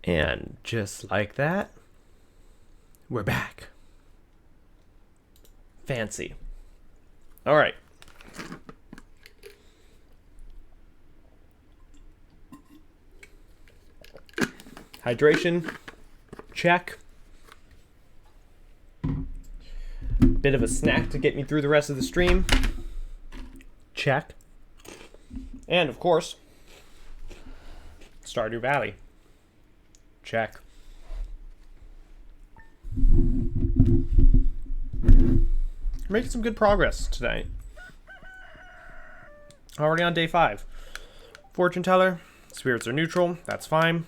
And just like that, we're back. Fancy. All right. Hydration, check. Bit of a snack to get me through the rest of the stream, check. And of course, Stardew Valley, check. We're making some good progress tonight. Already on day 5. Fortune teller, spirits are neutral, that's fine.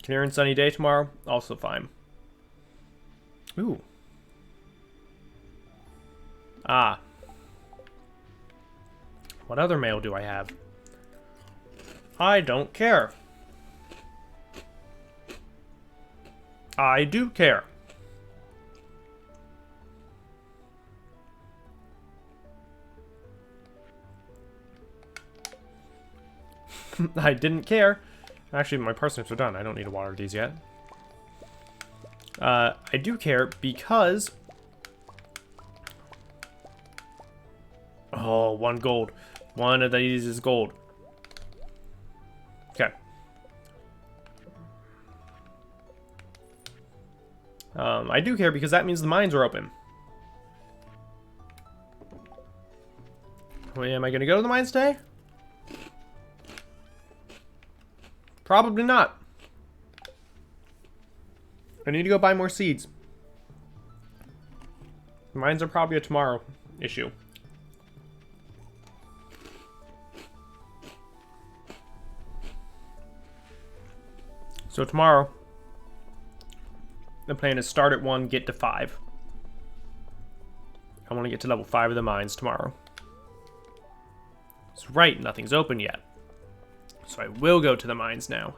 Clear and sunny day tomorrow, also fine. Ooh. Ah. What other mail do I have? I don't care. I do care. I didn't care. Actually, my parsnips are done. I don't need to water these yet. I do care because... Oh, 1 gold. One of these is gold. Okay. I do care because that means the mines are open. Wait, am I going to go to the mines today? Probably not. I need to go buy more seeds. Mines are probably a tomorrow issue. So tomorrow, the plan is start at 1, get to 5. I want to get to level 5 of the mines tomorrow. That's right, nothing's open yet. So I will go to the mines now.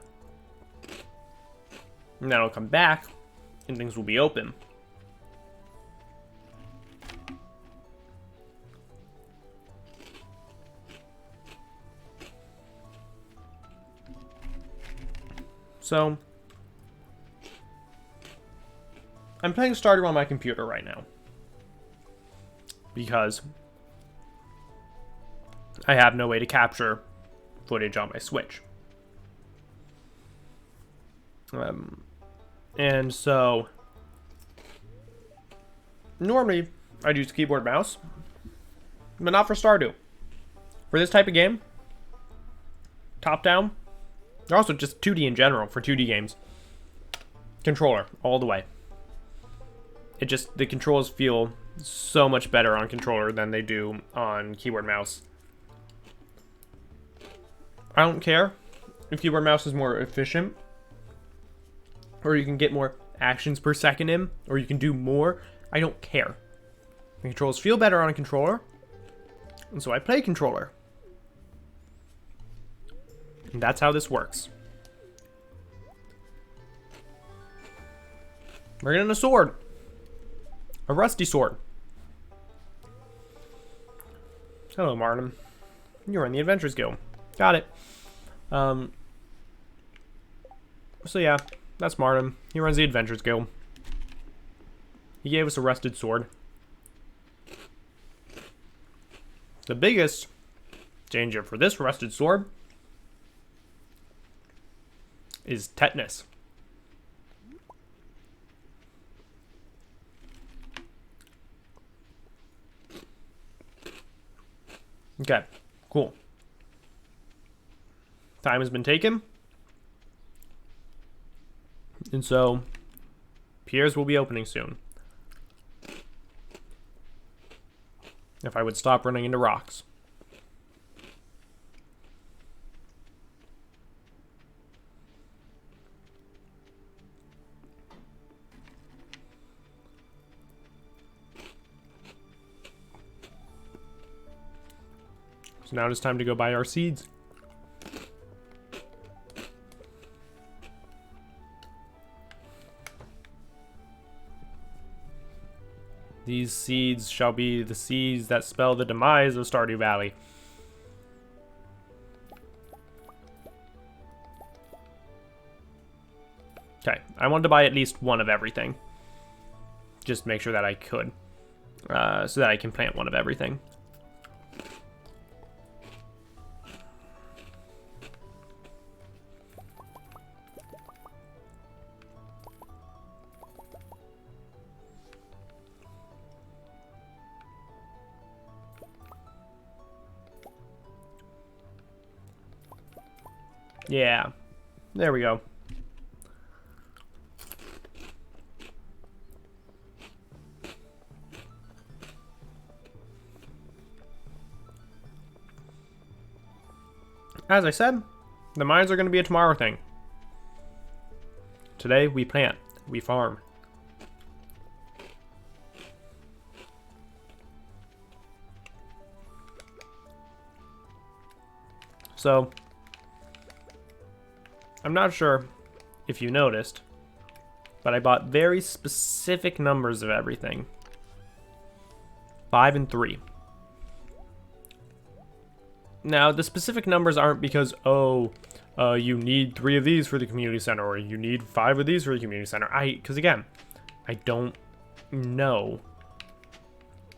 And then I'll come back, and things will be open. So, I'm playing Stardew on my computer right now. Because I have no way to capture footage on my Switch. And so, normally I'd use keyboard mouse, but not for Stardew. For this type of game, top down, they're also just 2D in general for 2D games. Controller, all the way. The controls feel so much better on controller than they do on keyboard mouse. I don't care if keyboard mouse is more efficient, or you can get more actions per second in, or you can do more. I don't care. The controls feel better on a controller, and so I play controller. And that's how this works. We're getting a sword. A rusty sword. Hello, Martin. You're in the Adventures Guild. Got it. So yeah, that's Martin. He runs the Adventures Guild. He gave us a rusted sword. The biggest danger for this rusted sword is tetanus. Okay, cool. Time has been taken. And so, piers will be opening soon. If I would stop running into rocks. So now it's time to go buy our seeds. These seeds shall be the seeds that spell the demise of Stardew Valley. Okay, I wanted to buy at least one of everything. Just make sure that I could. So that I can plant one of everything. Yeah, there we go. As I said, the mines are going to be a tomorrow thing. Today, we plant. We farm. So, I'm not sure if you noticed, but I bought very specific numbers of everything. 5 and 3. Now, the specific numbers aren't because, you need 3 of these for the community center, or you need 5 of these for the community center. Because again, I don't know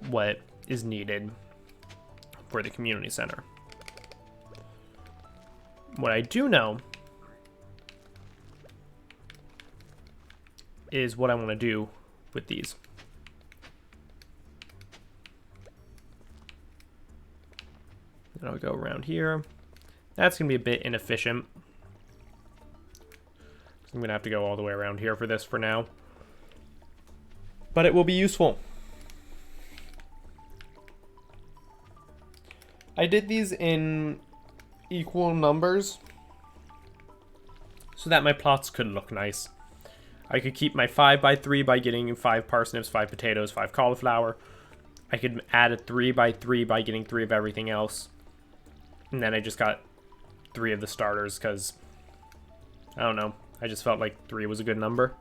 what is needed for the community center. What I do know is what I want to do with these. And I'll go around here. That's going to be a bit inefficient. I'm going to have to go all the way around here for this for now. But it will be useful. I did these in equal numbers so that my plots could look nice. I could keep my 5x3 by getting 5 parsnips, 5 potatoes, 5 cauliflower. I could add a 3x3 by getting 3 of everything else. And then I just got 3 of the starters because, I don't know, I just felt like 3 was a good number.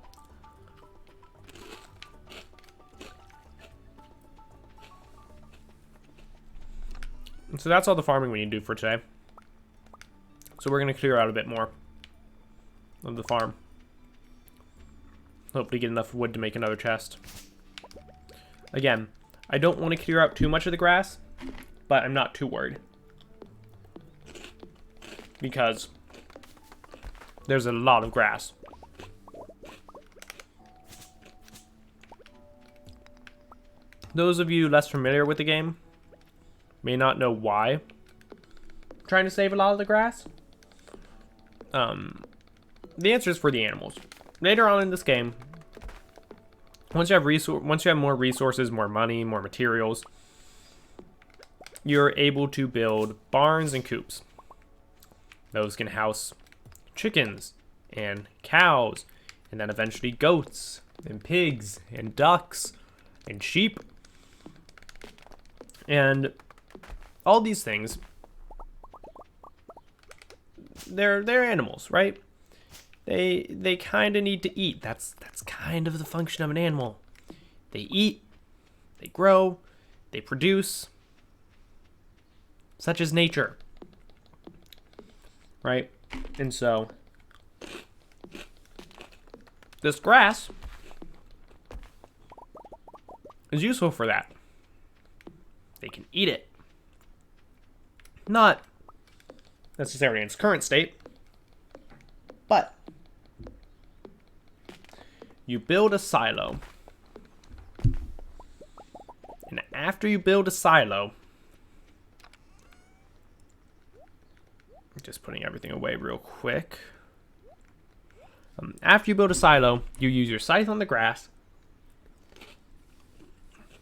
And so that's all the farming we need to do for today. So we're going to clear out a bit more of the farm. Hopefully get enough wood to make another chest. Again, I don't want to clear out too much of the grass, but I'm not too worried. Because there's a lot of grass. Those of you less familiar with the game may not know why I'm trying to save a lot of the grass. The answer is for the animals. Later on in this game, once you have more resources, more money, more materials, you're able to build barns and coops. Those can house chickens and cows, and then eventually goats and pigs and ducks and sheep. And all these things, they're animals, right? They kind of need to eat. That's kind of the function of an animal. They eat, they grow, they produce. Such is nature. Right? And so this grass is useful for that. They can eat it. Not necessarily in its current state, but you build a silo. And after you build a silo, just putting everything away real quick. After you build a silo, you use your scythe on the grass.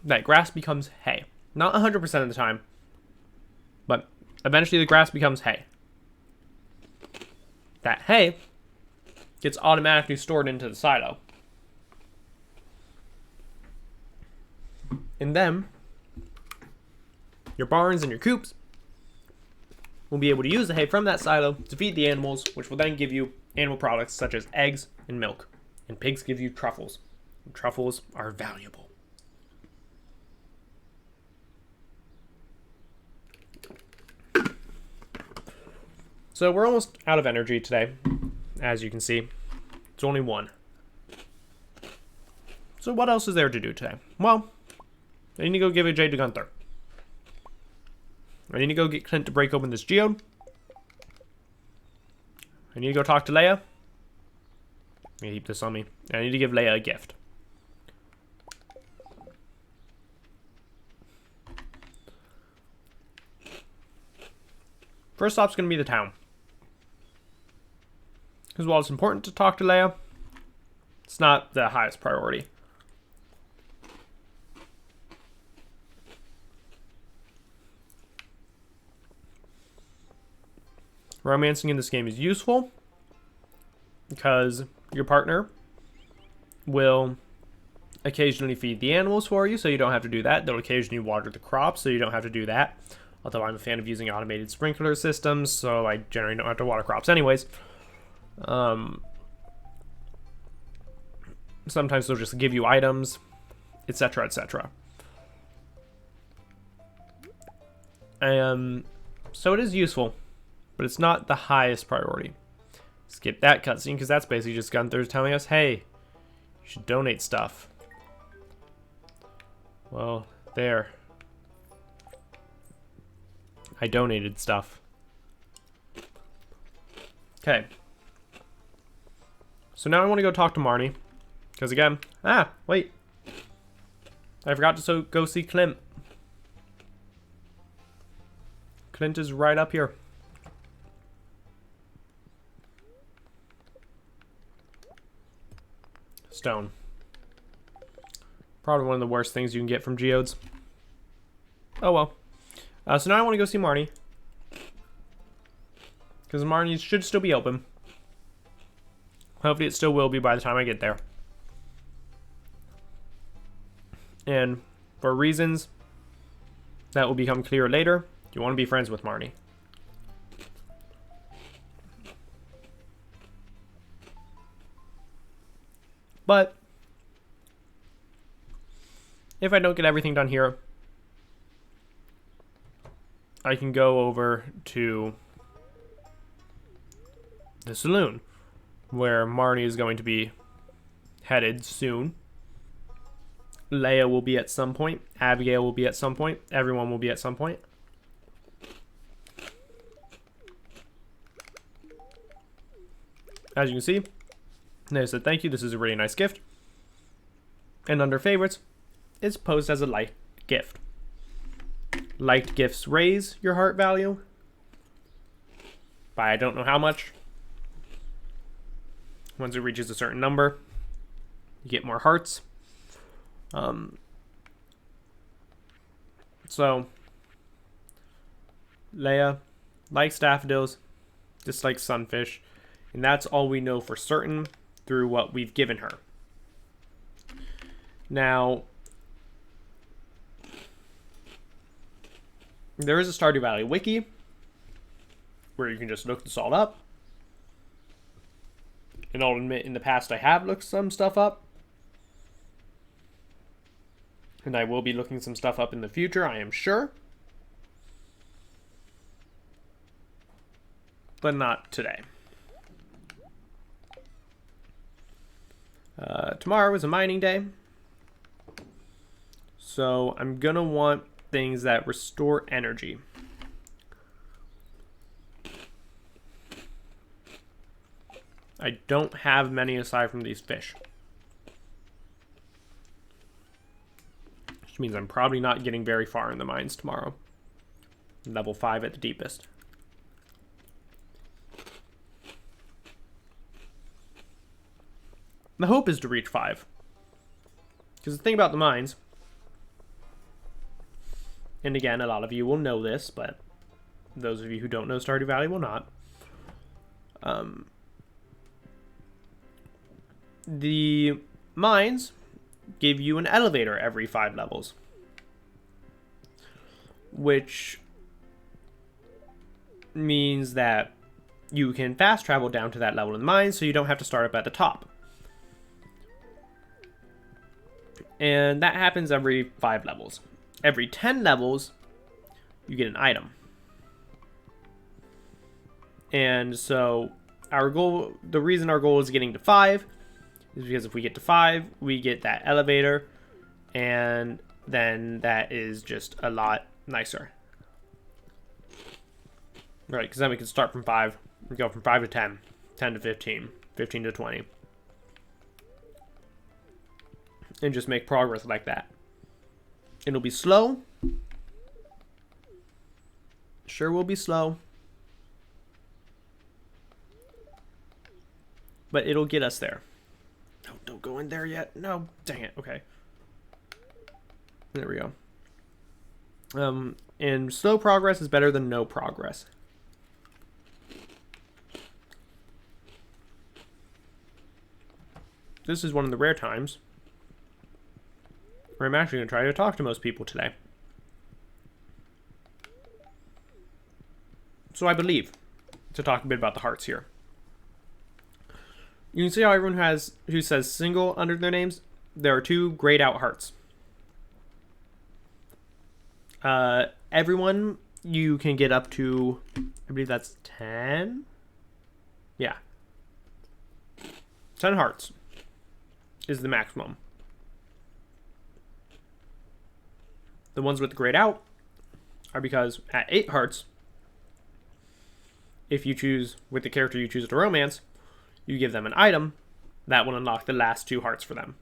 That grass becomes hay. Not 100% of the time, but eventually the grass becomes hay. That hay gets automatically stored into the silo. And then your barns and your coops will be able to use the hay from that silo to feed the animals, which will then give you animal products such as eggs and milk. And pigs give you truffles. And truffles are valuable. So we're almost out of energy today, as you can see. It's only one. So what else is there to do today? Well, I need to go give a jade to Gunther. I need to go get Clint to break open this geode. I need to go talk to Leia. I'm gonna keep this on me. I need to give Leia a gift. First stop's gonna be the town. Because while it's important to talk to Leia, it's not the highest priority. Romancing in this game is useful because your partner will occasionally feed the animals for you, so you don't have to do that. They'll occasionally water the crops, so you don't have to do that. Although I'm a fan of using automated sprinkler systems, so I generally don't have to water crops anyways. Sometimes they'll just give you items, etc., etc. So it is useful, but it's not the highest priority. Skip that cutscene, because that's basically just Gunther telling us, hey, you should donate stuff. Well, there. I donated stuff. Okay. So now I want to go talk to Marnie. Because again, wait. I forgot to go see Clint. Clint is right up here. Stone. Probably one of the worst things you can get from geodes. Oh well. So now I want to go see Marnie. Because Marnie should still be open. Hopefully it still will be by the time I get there. And for reasons that will become clear later, you want to be friends with Marnie. But if I don't get everything done here, I can go over to the saloon, where Marnie is going to be headed soon. Leia will be at some point. Abigail will be at some point. Everyone will be at some point. As you can see, they said thank you, this is a really nice gift. And under favorites, it's posed as a liked gift. Liked gifts raise your heart value by I don't know how much. Once it reaches a certain number, you get more hearts. So Leia likes daffodils, dislikes sunfish, and that's all we know for certain through what we've given her. Now, there is a Stardew Valley wiki where you can just look this all up. And I'll admit, in the past I have looked some stuff up. And I will be looking some stuff up in the future, I am sure. But not today. Tomorrow is a mining day. So I'm gonna want things that restore energy. I don't have many aside from these fish. Which means I'm probably not getting very far in the mines tomorrow. Level 5 at the deepest. The hope is to reach 5. Because the thing about the mines, and again, a lot of you will know this, but those of you who don't know Stardew Valley will not. The mines give you an elevator every 5 levels. Which means that you can fast travel down to that level in the mines, so you don't have to start up at the top. And that happens every 5 levels. Every 10 levels, you get an item. And so Our goal, the reason our goal is getting to 5 is because if we get to 5, we get that elevator, and then that is just a lot nicer. Right, because then we can start from 5, we go from 5 to 10, 10 to 15, 15 to 20. And just make progress like that. It'll be slow. Sure will be slow. But it'll get us there. No, don't go in there yet. No, dang it. Okay. There we go. And slow progress is better than no progress. This is one of the rare times where I'm actually going to try to talk to most people today. So I believe, to talk a bit about the hearts here. You can see how everyone who says single under their names, there are 2 grayed out hearts. Everyone, you can get up to, I believe that's 10? Yeah. 10 hearts is the maximum. The ones with the grayed out are because at 8 hearts, if you choose, with the character you choose to romance, you give them an item, that will unlock the last 2 hearts for them.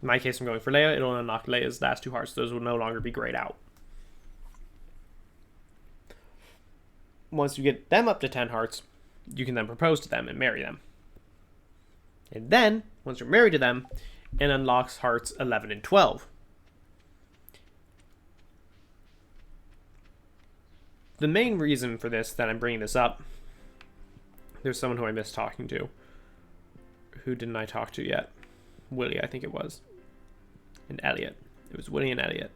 In my case, I'm going for Leia, it'll unlock Leia's last 2 hearts. Those will no longer be grayed out. Once you get them up to 10 hearts, you can then propose to them and marry them. And then, once you're married to them, it unlocks hearts 11 and 12. The main reason for this, that I'm bringing this up, there's someone who I missed talking to. Who didn't I talk to yet? Willie, I think it was. And Elliot. It was Willie and Elliot.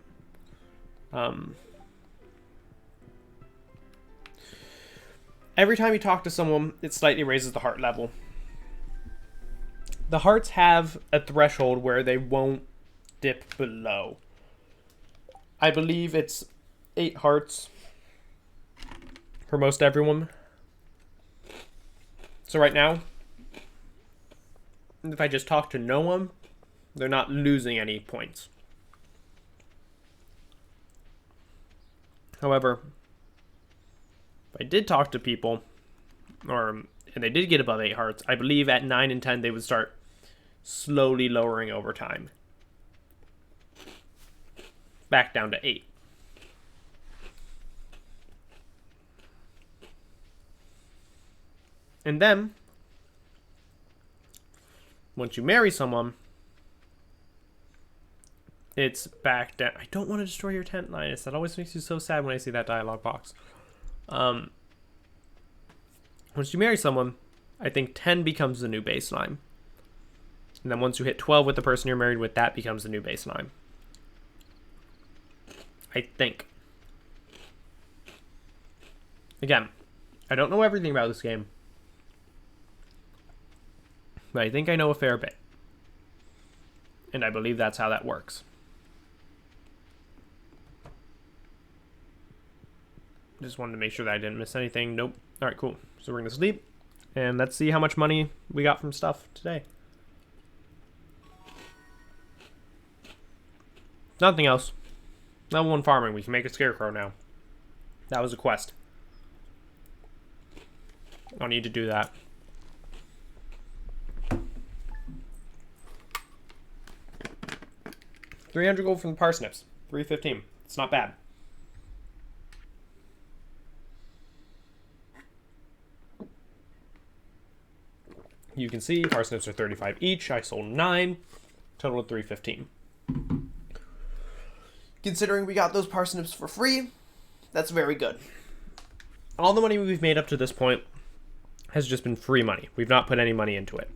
Every time you talk to someone, it slightly raises the heart level. The hearts have a threshold where they won't dip below. I believe it's 8 hearts for most everyone. So right now, if I just talk to no one, they're not losing any points. However, if I did talk to people, and they did get above 8 hearts, I believe at 9 and 10 they would start slowly lowering over time. Back down to 8. And then, once you marry someone, it's back down. I don't want to destroy your tent, Linus. That always makes you so sad when I see that dialogue box. Once you marry someone, I think 10 becomes the new baseline. And then once you hit 12 with the person you're married with, that becomes the new baseline. I think. Again, I don't know everything about this game, but I think I know a fair bit. And I believe that's how that works. Just wanted to make sure that I didn't miss anything. Nope. Alright, cool. So we're going to sleep. And let's see how much money we got from stuff today. Nothing else. Level 1 farming. We can make a scarecrow now. That was a quest. I'll need to do that. $300 gold from the parsnips. 315. It's not bad. You can see parsnips are 35 each. I sold 9. Total of 315. Considering we got those parsnips for free, that's very good. All the money we've made up to this point has just been free money. We've not put any money into it.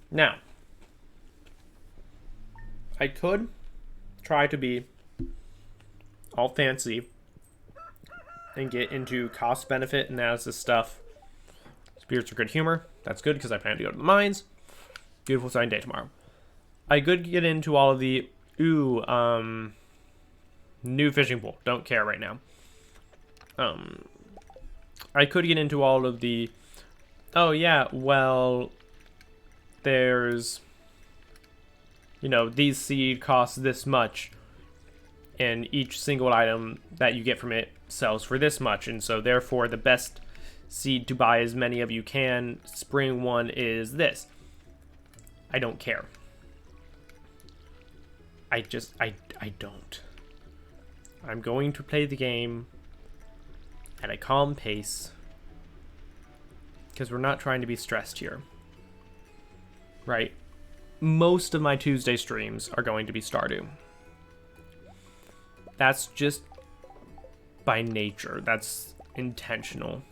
Now, I could try to be all fancy and get into cost benefit analysis stuff. Spirits are good humor. That's good because I plan to go to the mines. Beautiful sunny day tomorrow. I could get into all of the new fishing pool. Don't care right now. I could get into all of the, oh yeah, well, there's, you know, these seed costs this much, and each single item that you get from it sells for this much, and so therefore the best seed to buy as many of you can, spring one, is this. I don't care. I don't. I'm going to play the game at a calm pace because we're not trying to be stressed here. Right? Most of my Tuesday streams are going to be Stardew. That's just by nature. That's intentional.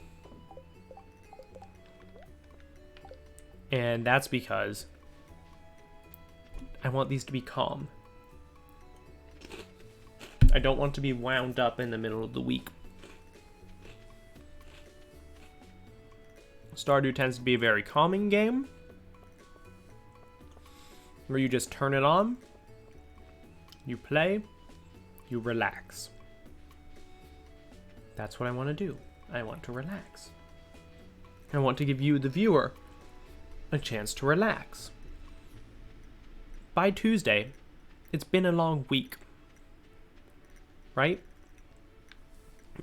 And that's because I want these to be calm. I don't want to be wound up in the middle of the week. Stardew tends to be a very calming game, where you just turn it on, you play, you relax. That's what I want to do. I want to relax. I want to give you, the viewer, a chance to relax. By Tuesday, it's been a long week. Right?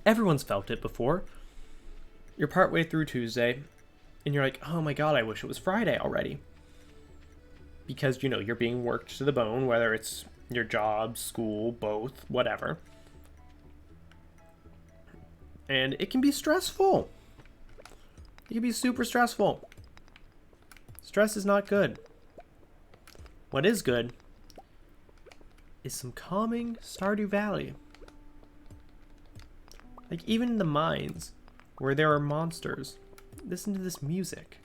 Everyone's felt it before. You're partway through Tuesday, and you're like, oh my god, I wish it was Friday already. Because, you know, you're being worked to the bone, whether it's your job, school, both, whatever. And it can be stressful. It can be super stressful. Stress is not good. What is good is some calming Stardew Valley. Like, even in the mines, where there are monsters, listen to this music.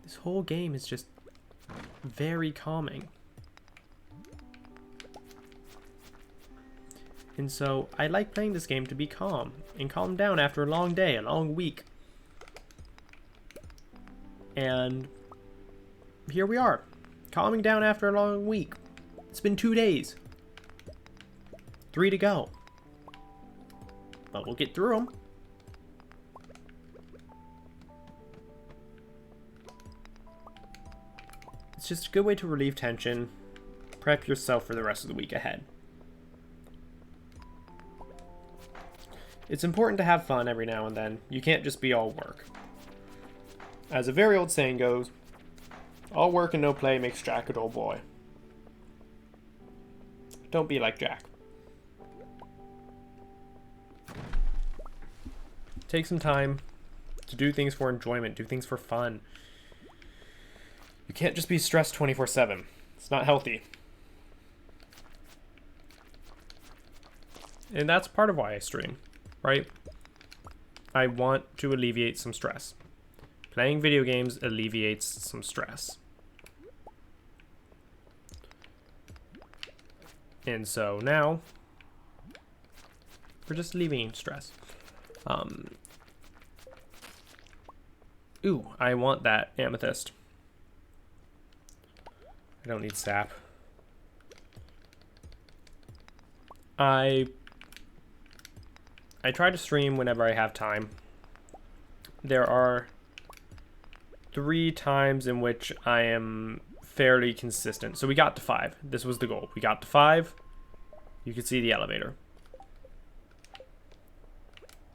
This whole game is just very calming. And so, I like playing this game to be calm, and calm down after a long day, a long week. And here we are, calming down after a long week. It's been 2 days. 3 to go. But we'll get through them. It's just a good way to relieve tension, prep yourself for the rest of the week ahead. It's important to have fun every now and then. You can't just be all work. As a very old saying goes, all work and no play makes Jack a dull boy. Don't be like Jack. Take some time to do things for enjoyment, do things for fun. You can't just be stressed 24/7. It's not healthy. And that's part of why I stream. Right? I want to alleviate some stress. Playing video games alleviates some stress. And so now, we're just alleviating stress. Ooh, I want that amethyst. I don't need sap. I try to stream whenever I have time. There are 3 times in which I am fairly consistent. So we got to 5. This was the goal. We got to 5. You can see the elevator.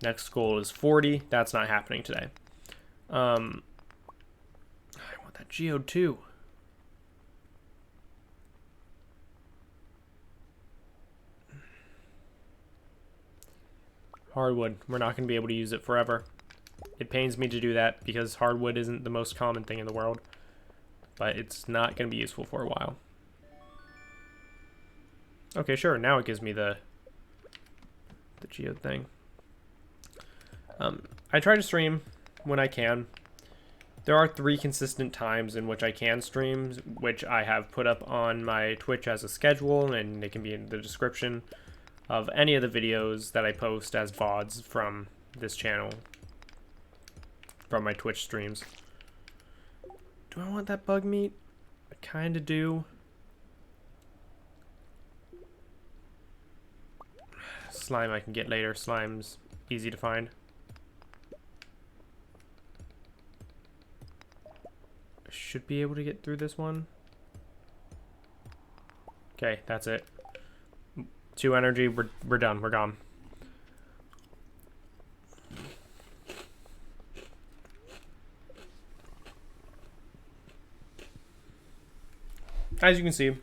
Next goal is 40. That's not happening today. I want that geode too. Hardwood. We're not going to be able to use it forever. It pains me to do that because hardwood isn't the most common thing in the world. But it's not going to be useful for a while. Okay, sure. Now it gives me the geode thing. I try to stream when I can. There are 3 consistent times in which I can stream, which I have put up on my Twitch as a schedule, and they can be in the description. of any of the videos that I post as VODs from this channel, from my Twitch streams. Do I want that bug meat? I kind of do. Slime I can get later. Slime's easy to find. I should be able to get through this one. Okay, that's it. 2 energy, we're done, we're gone. As you can see,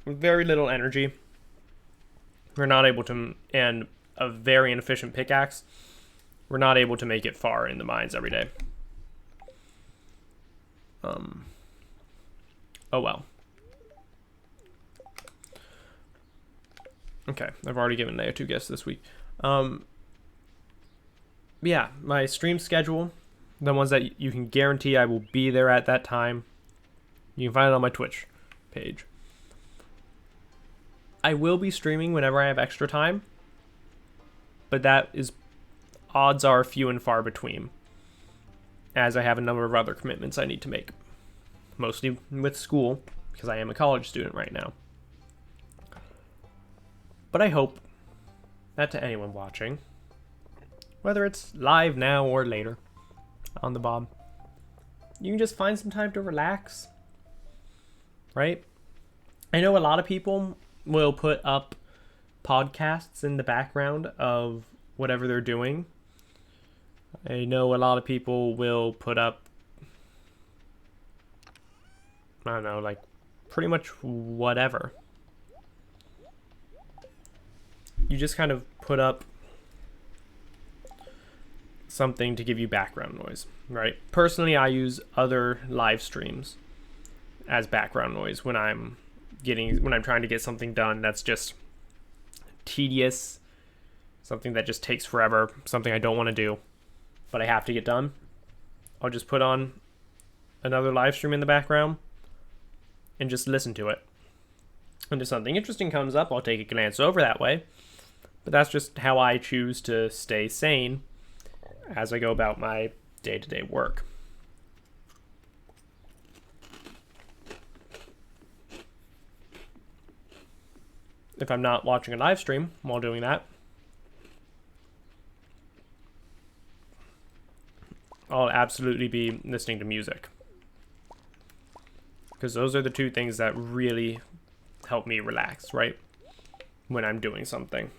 with very little energy, we're not able to, and a very inefficient pickaxe, we're not able to make it far in the mines every day. Oh well. Okay, I've already given Leia 2 gifts this week. Yeah, my stream schedule, the ones that you can guarantee I will be there at that time, you can find it on my Twitch page. I will be streaming whenever I have extra time, but that is, odds are few and far between, as I have a number of other commitments I need to make, mostly with school, because I am a college student right now. But I hope that to anyone watching, whether it's live now or later on the Bob, you can just find some time to relax, right? I know a lot of people will put up podcasts in the background of whatever they're doing. I know a lot of people will put up, I don't know, like pretty much whatever. You just kind of put up something to give you background noise, right? Personally, I use other live streams as background noise when I'm trying to get something done that's just tedious, something that just takes forever, something I don't want to do, but I have to get done. I'll just put on another live stream in the background and just listen to it. And if something interesting comes up, I'll take a glance over that way. But that's just how I choose to stay sane as I go about my day-to-day work. If I'm not watching a live stream while doing that, I'll absolutely be listening to music. Because those are the 2 things that really help me relax, right? When I'm doing something.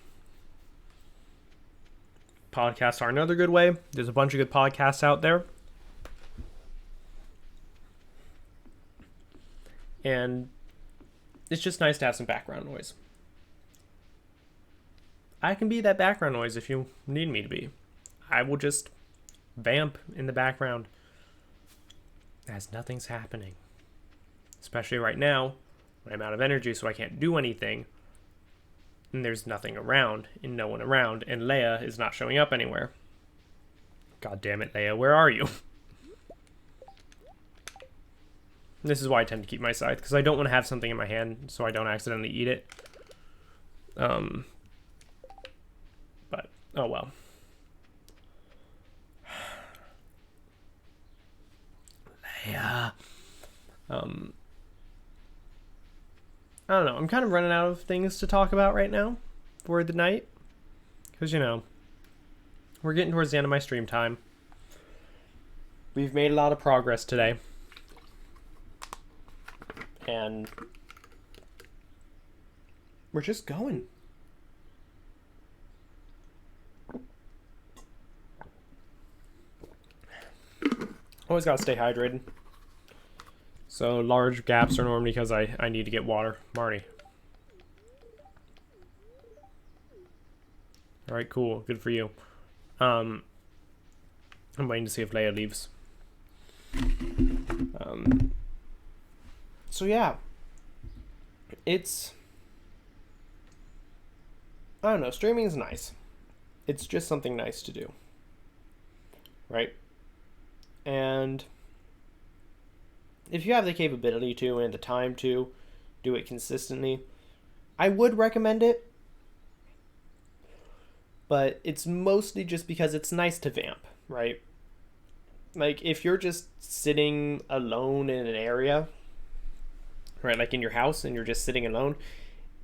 Podcasts are another good way. There's a bunch of good podcasts out there. And it's just nice to have some background noise. I can be that background noise if you need me to be. I will just vamp in the background as nothing's happening. Especially right now, when I'm out of energy, so I can't do anything. And there's nothing around, and no one around, and Leia is not showing up anywhere. God damn it, Leia, where are you? This is why I tend to keep my scythe, because I don't want to have something in my hand so I don't accidentally eat it. But, oh well. Leia. I don't know, I'm kind of running out of things to talk about right now for the night. Because, you know, we're getting towards the end of my stream time. We've made a lot of progress today. And we're just going. Always gotta stay hydrated. So large gaps are normally because I need to get water. Marty. Alright, cool. Good for you. I'm waiting to see if Leia leaves. So yeah. It's... I don't know. Streaming is nice. It's just something nice to do. Right? And... if you have the capability to and the time to do it consistently, I would recommend it. but it's mostly just because it's nice to vamp, right? Like, if you're just sitting alone in an area, right, like in your house, and you're just sitting alone,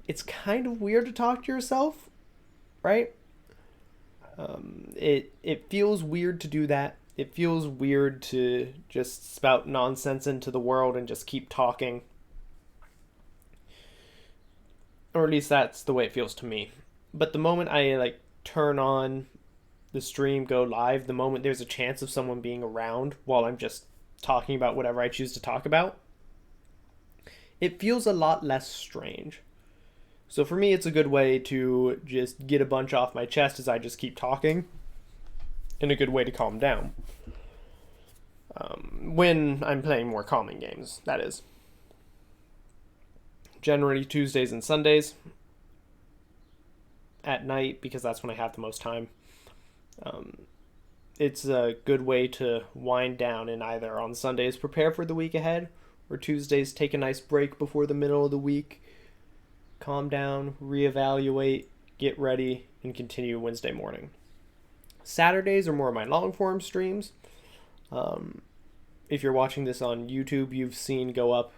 it's kind of weird to talk to yourself, right? It feels weird to do that. It feels weird to just spout nonsense into the world and just keep talking. Or at least that's the way it feels to me. But the moment I like turn on the stream, go live, the moment there's a chance of someone being around while I'm just talking about whatever I choose to talk about, it feels a lot less strange. So for me, it's a good way to just get a bunch off my chest as I just keep talking, and a good way to calm down. When I'm playing more calming games, that is. Generally Tuesdays and Sundays at night, because that's when I have the most time. It's a good way to wind down, and either on Sundays prepare for the week ahead, or Tuesdays take a nice break before the middle of the week, calm down, reevaluate, get ready, and continue Wednesday morning. Saturdays are more of my long form streams. If you're watching this on YouTube, you've seen go up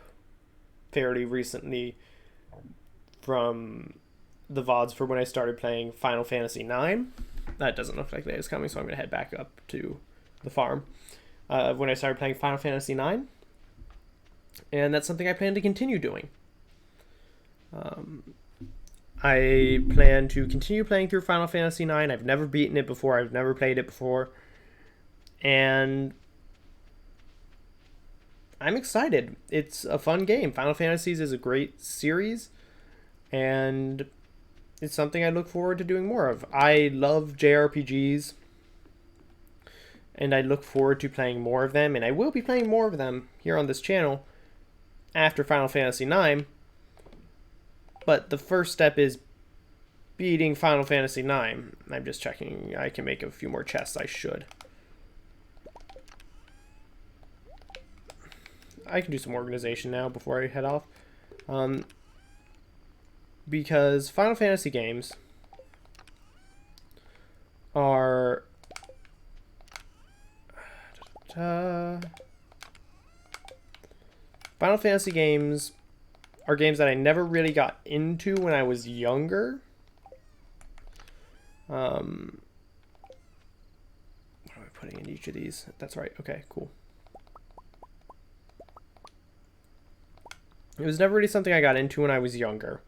fairly recently from the VODs for when I started playing Final Fantasy IX. That doesn't look like that is coming, so I'm going to head back up to the farm. When I started playing Final Fantasy IX. And that's something I plan to continue doing. I plan to continue playing through Final Fantasy IX. I've never beaten it before. I've never played it before. And I'm excited. It's a fun game. Final Fantasies is a great series. And it's something I look forward to doing more of. I love JRPGs. And I look forward to playing more of them. And I will be playing more of them here on this channel after Final Fantasy IX. But the first step is beating Final Fantasy IX. I'm just checking. I can make a few more chests. I should. I can do some organization now before I head off. Because Final Fantasy games are... Final Fantasy games are games that I never really got into when I was younger. What am I putting in each of these? That's right. Okay, cool. It was never really something I got into when I was younger.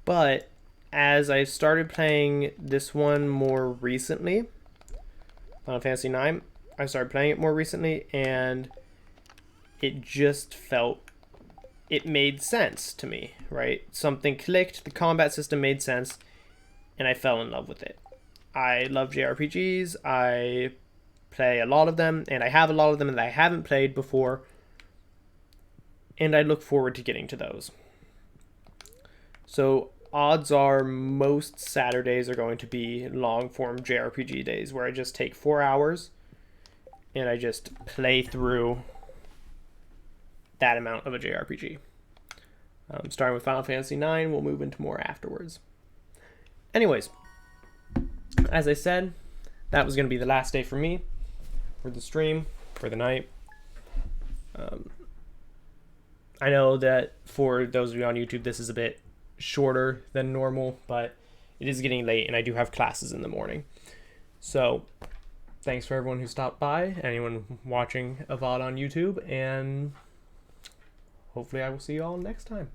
But as I started playing this one more recently, Final Fantasy IX, I started playing it more recently, and it just felt... it made sense to me, right? Something clicked, the combat system made sense, and I fell in love with it. I love JRPGs, I play a lot of them, and I have a lot of them that I haven't played before, and I look forward to getting to those. So odds are most Saturdays are going to be long-form JRPG days, where I just take 4 hours, and I just play through that amount of a JRPG. Starting with Final Fantasy IX, we'll move into more afterwards. Anyways, as I said, that was going to be the last day for me, for the stream, for the night. I know that for those of you on YouTube, this is a bit shorter than normal, but it is getting late, and I do have classes in the morning. So, thanks for everyone who stopped by, anyone watching a VOD on YouTube, and hopefully I will see you all next time.